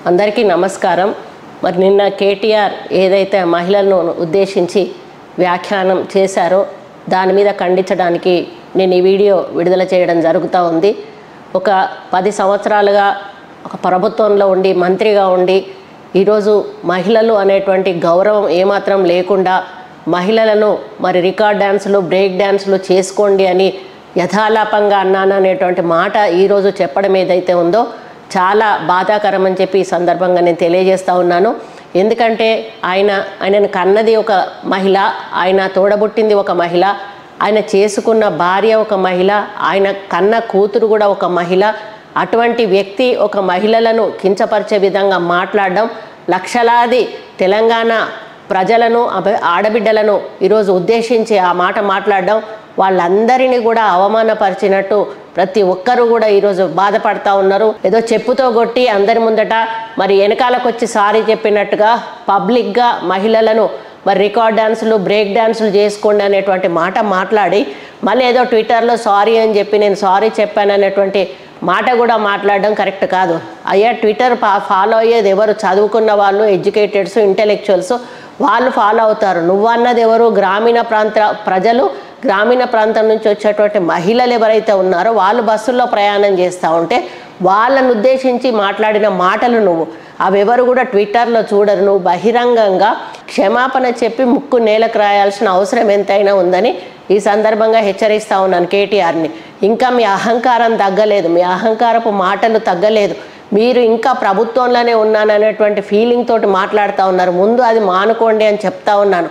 అందరికీ నమస్కారం. మరి నిన్న కేటీఆర్ ఏదైతే మహిళలను ఉద్దేశించి వ్యాఖ్యానం చేశారో దాని మీద ఖండించడానికి నేను ఈ వీడియో విడుదల చేయడం జరుగుతూ ఉంది. ఒక 10 సంవత్సరాలుగా ఒక ప్రభుత్వంలో ఉండి మంత్రిగా ఉండి ఈరోజు మహిళలు అనేటువంటి గౌరవం ఏమాత్రం లేకుండా మహిళలను మరి రికార్డ్ డ్యాన్సులు బ్రేక్ డ్యాన్సులు చేసుకోండి అని యథాలాపంగా అన్నాను అనేటువంటి మాట ఈరోజు చెప్పడం ఏదైతే ఉందో చాలా బాధాకరం అని చెప్పి ఈ సందర్భంగా నేను తెలియజేస్తూ ఉన్నాను. ఎందుకంటే ఆయనను కన్నది ఒక మహిళ, ఆయన తోడబుట్టింది ఒక మహిళ, ఆయన చేసుకున్న భార్య ఒక మహిళ, ఆయన కన్న కూతురు కూడా ఒక మహిళ. అటువంటి వ్యక్తి ఒక మహిళలను కించపరిచే విధంగా మాట్లాడడం, లక్షలాది తెలంగాణ ప్రజలను ఆడబిడ్డలను ఈరోజు ఉద్దేశించి ఆ మాట మాట్లాడడం, వాళ్ళందరినీ కూడా అవమానపరిచినట్టు ప్రతి ఒక్కరూ కూడా ఈరోజు బాధపడతా ఉన్నారు. ఏదో చెప్పుతో కొట్టి అందరి ముందట మరి వెనకాలకు వచ్చి సారీ చెప్పినట్టుగా పబ్లిక్గా మహిళలను మరి రికార్డ్ డ్యాన్సులు బ్రేక్ డ్యాన్సులు చేసుకోండి అనేటువంటి మాట మాట్లాడి మళ్ళీ ఏదో ట్విట్టర్లో సారీ అని చెప్పి నేను సారీ చెప్పాను అనేటువంటి మాట కూడా మాట్లాడడం కరెక్ట్ కాదు. అయ్యా, ట్విట్టర్ ఫాలో అయ్యేది ఎవరు? చదువుకున్న వాళ్ళు, ఎడ్యుకేటెడ్స్, ఇంటెలెక్చువల్స్, వాళ్ళు ఫాలో అవుతారు. నువ్వన్నది ఎవరు? గ్రామీణ ప్రాంత ప్రజలు, గ్రామీణ ప్రాంతం నుంచి వచ్చేటువంటి మహిళలు ఎవరైతే ఉన్నారో వాళ్ళు బస్సుల్లో ప్రయాణం చేస్తూ ఉంటే వాళ్ళను ఉద్దేశించి మాట్లాడిన మాటలు నువ్వు అవెవరు కూడా ట్విట్టర్లో చూడరు. నువ్వు బహిరంగంగా క్షమాపణ చెప్పి ముక్కు నేలకు రాయాల్సిన అవసరం ఎంతైనా ఉందని ఈ సందర్భంగా హెచ్చరిస్తూ ఉన్నాను కేటీఆర్ని. ఇంకా మీ అహంకారం తగ్గలేదు, మీ అహంకారపు మాటలు తగ్గలేదు. మీరు ఇంకా ప్రభుత్వంలోనే ఉన్నాననేటువంటి ఫీలింగ్ తోటి మాట్లాడుతూ ఉన్నారు. ముందు అది మానుకోండి అని చెప్తా ఉన్నాను.